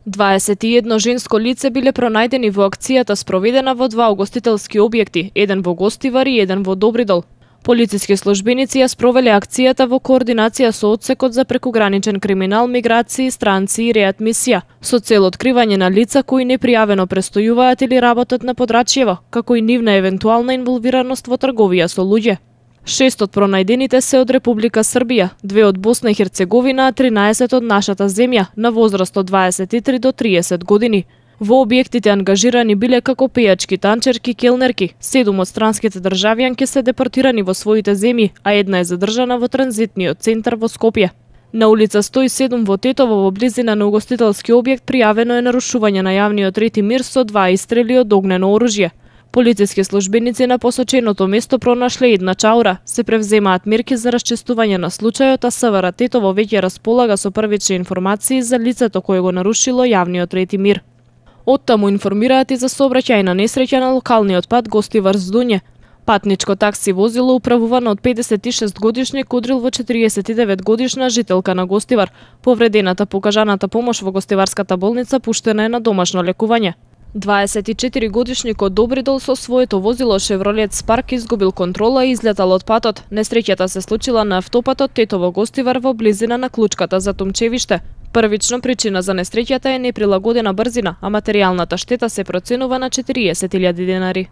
21 женско лице биле пронајдени во акцијата спроведена во два угостителски објекти, еден во Гостивар и еден во Добридол. Полициски службеници ја спровеле акцијата во координација со одсекот за прекуграничен криминал, миграции, странци и реадмисија, со цел откривање на лица кои непријавено престојуваат или работат на подрачјево, како и нивна евентуална инволвираност во трговија со луѓе. 6 од пронајдените се од Република Србија, 2 од Босна и Херцеговина, а 13 од нашата земја, на возраст од 23 до 30 години. Во објектите ангажирани биле како пејачки, танчерки, келнерки. 7 од странските државјанки се депортирани во своите земји, а една е задржана во транзитниот центар во Скопје. На улица 107 во Тетово, во близина на угостителски објект, пријавено е нарушување на јавниот ред и мир со 2 истрели од огнено оружје. Полициски службеници на посоченото место пронашле една чаура, се превземаат мерки за расчистување на случајот, а СВР Тетово веќе располага со првични информации за лицето кое го нарушило јавниот ред и мир. Оттаму информираат и за сообраќајна несреќа на локалниот пат Гостивар-Здуње. Патничко такси возило управувано од 56 годишник удрил во 49 годишна жителка на Гостивар. Повредената по окажаната помош во Гостиварската болница пуштена е на домашно лекување. 24 годишник од Добридол со своето возило Шевролет Спарк изгубил контрола и излетал од патот. Несреќата се случила на автопатот Тетово-Гостивар во близина на клучката за Томчевиште. Првично причина за несреќата е неприлагодена брзина, а материјалната штета се проценува на 40.000 денари.